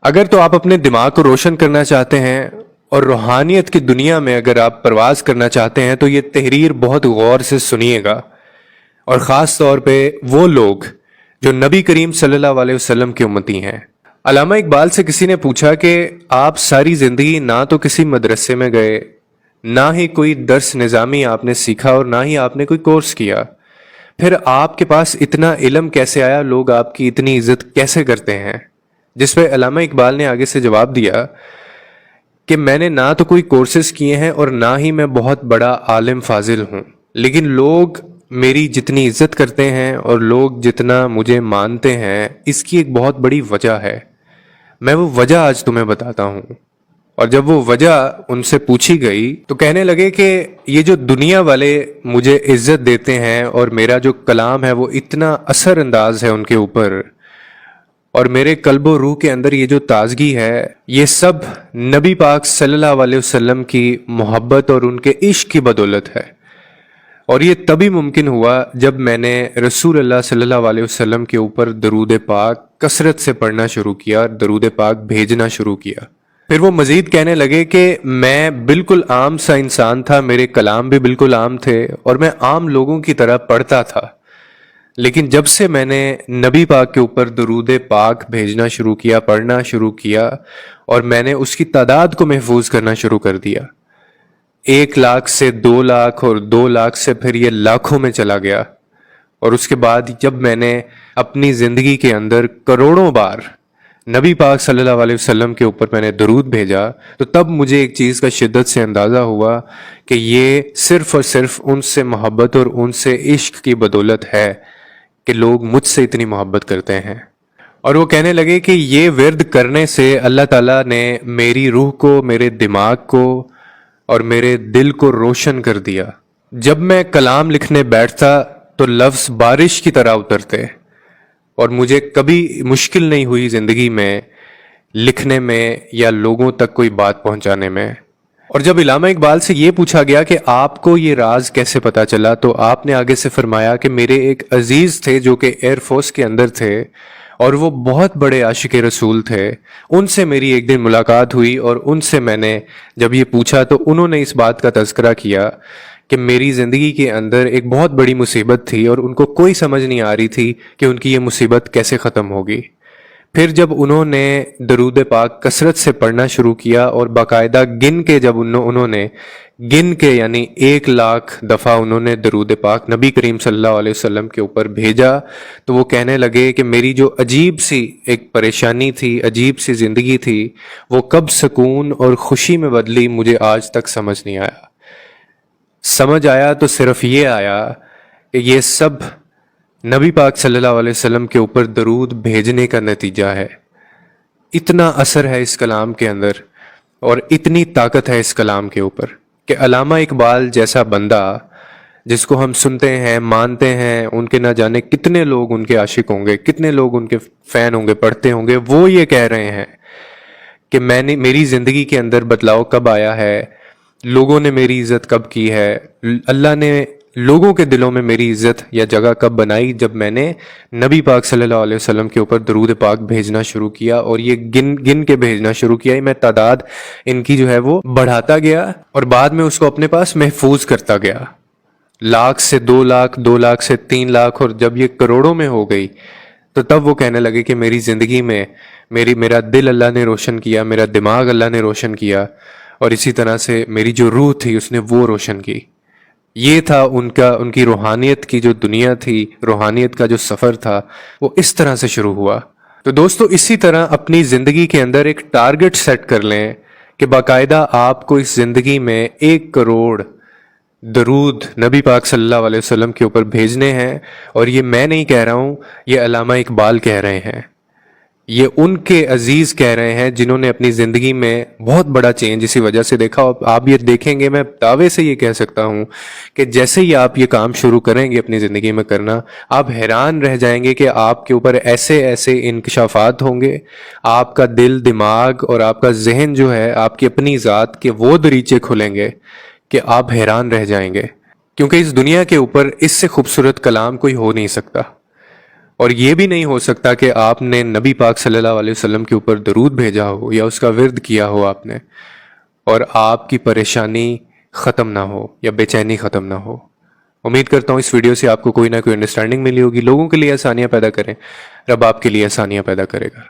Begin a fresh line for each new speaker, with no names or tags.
اگر تو آپ اپنے دماغ کو روشن کرنا چاہتے ہیں اور روحانیت کی دنیا میں اگر آپ پرواز کرنا چاہتے ہیں تو یہ تحریر بہت غور سے سنیے گا، اور خاص طور پہ وہ لوگ جو نبی کریم صلی اللہ علیہ وسلم کی امتی ہیں۔ علامہ اقبال سے کسی نے پوچھا کہ آپ ساری زندگی نہ تو کسی مدرسے میں گئے، نہ ہی کوئی درس نظامی آپ نے سیکھا اور نہ ہی آپ نے کوئی کورس کیا، پھر آپ کے پاس اتنا علم کیسے آیا، لوگ آپ کی اتنی عزت کیسے کرتے ہیں؟ جس پہ علامہ اقبال نے آگے سے جواب دیا کہ میں نے نہ تو کوئی کورسز کیے ہیں اور نہ ہی میں بہت بڑا عالم فاضل ہوں، لیکن لوگ میری جتنی عزت کرتے ہیں اور لوگ جتنا مجھے مانتے ہیں اس کی ایک بہت بڑی وجہ ہے۔ میں وہ وجہ آج تمہیں بتاتا ہوں۔ اور جب وہ وجہ ان سے پوچھی گئی تو کہنے لگے کہ یہ جو دنیا والے مجھے عزت دیتے ہیں اور میرا جو کلام ہے وہ اتنا اثر انداز ہے ان کے اوپر، اور میرے قلب و روح کے اندر یہ جو تازگی ہے، یہ سب نبی پاک صلی اللہ علیہ وسلم کی محبت اور ان کے عشق کی بدولت ہے۔ اور یہ تبھی ممکن ہوا جب میں نے رسول اللہ صلی اللہ علیہ وسلم کے اوپر درود پاک کثرت سے پڑھنا شروع کیا اور درود پاک بھیجنا شروع کیا۔ پھر وہ مزید کہنے لگے کہ میں بالکل عام سا انسان تھا، میرے کلام بھی بالکل عام تھے اور میں عام لوگوں کی طرح پڑھتا تھا، لیکن جب سے میں نے نبی پاک کے اوپر درود پاک بھیجنا شروع کیا، پڑھنا شروع کیا، اور میں نے اس کی تعداد کو محفوظ کرنا شروع کر دیا، 1 لاکھ سے 2 لاکھ اور 2 لاکھ سے پھر یہ لاکھوں میں چلا گیا، اور اس کے بعد جب میں نے اپنی زندگی کے اندر کروڑوں بار نبی پاک صلی اللہ علیہ وسلم کے اوپر میں نے درود بھیجا، تو تب مجھے ایک چیز کا شدت سے اندازہ ہوا کہ یہ صرف اور صرف ان سے محبت اور ان سے عشق کی بدولت ہے کہ لوگ مجھ سے اتنی محبت کرتے ہیں۔ اور وہ کہنے لگے کہ یہ ورد کرنے سے اللہ تعالیٰ نے میری روح کو، میرے دماغ کو اور میرے دل کو روشن کر دیا۔ جب میں کلام لکھنے بیٹھتا تو لفظ بارش کی طرح اترتے، اور مجھے کبھی مشکل نہیں ہوئی زندگی میں لکھنے میں یا لوگوں تک کوئی بات پہنچانے میں۔ اور جب علامہ اقبال سے یہ پوچھا گیا کہ آپ کو یہ راز کیسے پتا چلا، تو آپ نے آگے سے فرمایا کہ میرے ایک عزیز تھے جو کہ ایئر فورس کے اندر تھے اور وہ بہت بڑے عاشق رسول تھے، ان سے میری ایک دن ملاقات ہوئی اور ان سے میں نے جب یہ پوچھا تو انہوں نے اس بات کا تذکرہ کیا کہ میری زندگی کے اندر ایک بہت بڑی مصیبت تھی اور ان کو کوئی سمجھ نہیں آ رہی تھی کہ ان کی یہ مصیبت کیسے ختم ہوگی۔ پھر جب انہوں نے درود پاک کثرت سے پڑھنا شروع کیا اور باقاعدہ گن کے جب انہوں نے گن کے یعنی 1 لاکھ دفعہ انہوں نے درود پاک نبی کریم صلی اللہ علیہ وسلم کے اوپر بھیجا، تو وہ کہنے لگے کہ میری جو عجیب سی ایک پریشانی تھی، عجیب سی زندگی تھی، وہ کب سکون اور خوشی میں بدلی مجھے آج تک سمجھ نہیں آیا۔ سمجھ آیا تو صرف یہ آیا کہ یہ سب نبی پاک صلی اللہ علیہ وسلم کے اوپر درود بھیجنے کا نتیجہ ہے۔ اتنا اثر ہے اس کلام کے اندر اور اتنی طاقت ہے اس کلام کے اوپر کہ علامہ اقبال جیسا بندہ جس کو ہم سنتے ہیں، مانتے ہیں، ان کے نہ جانے کتنے لوگ ان کے عاشق ہوں گے، کتنے لوگ ان کے فین ہوں گے، پڑھتے ہوں گے، وہ یہ کہہ رہے ہیں کہ میری زندگی کے اندر بدلاؤ کب آیا ہے، لوگوں نے میری عزت کب کی ہے، اللہ نے لوگوں کے دلوں میں میری عزت یا جگہ کب بنائی، جب میں نے نبی پاک صلی اللہ علیہ وسلم کے اوپر درود پاک بھیجنا شروع کیا، اور یہ گن گن کے بھیجنا شروع کیا، میں تعداد ان کی جو ہے وہ بڑھاتا گیا اور بعد میں اس کو اپنے پاس محفوظ کرتا گیا، 1 لاکھ سے 2 لاکھ، 2 لاکھ سے 3 لاکھ، اور جب یہ کروڑوں میں ہو گئی تو تب وہ کہنے لگے کہ میری زندگی میں میرا دل اللہ نے روشن کیا، میرا دماغ اللہ نے روشن کیا، اور اسی طرح سے میری جو روح تھی اس نے وہ روشن کی۔ یہ تھا ان کی روحانیت کی جو دنیا تھی، روحانیت کا جو سفر تھا، وہ اس طرح سے شروع ہوا۔ تو دوستو اسی طرح اپنی زندگی کے اندر ایک ٹارگٹ سیٹ کر لیں کہ باقاعدہ آپ کو اس زندگی میں 1 کروڑ درود نبی پاک صلی اللہ علیہ وسلم کے اوپر بھیجنے ہیں، اور یہ میں نہیں کہہ رہا ہوں، یہ علامہ اقبال کہہ رہے ہیں، یہ ان کے عزیز کہہ رہے ہیں جنہوں نے اپنی زندگی میں بہت بڑا چینج اسی وجہ سے دیکھا۔ آپ یہ دیکھیں گے، میں دعوے سے یہ کہہ سکتا ہوں کہ جیسے ہی آپ یہ کام شروع کریں گے اپنی زندگی میں کرنا، آپ حیران رہ جائیں گے کہ آپ کے اوپر ایسے ایسے انکشافات ہوں گے، آپ کا دل، دماغ اور آپ کا ذہن جو ہے، آپ کی اپنی ذات کے وہ دریچے کھلیں گے کہ آپ حیران رہ جائیں گے، کیونکہ اس دنیا کے اوپر اس سے خوبصورت کلام کوئی ہو نہیں سکتا۔ اور یہ بھی نہیں ہو سکتا کہ آپ نے نبی پاک صلی اللہ علیہ وسلم کے اوپر درود بھیجا ہو یا اس کا ورد کیا ہو آپ نے، اور آپ کی پریشانی ختم نہ ہو یا بے چینی ختم نہ ہو۔ امید کرتا ہوں اس ویڈیو سے آپ کو کوئی نہ کوئی انڈرسٹینڈنگ ملی ہوگی۔ لوگوں کے لیے آسانیاں پیدا کریں، رب آپ کے لیے آسانیاں پیدا کرے گا۔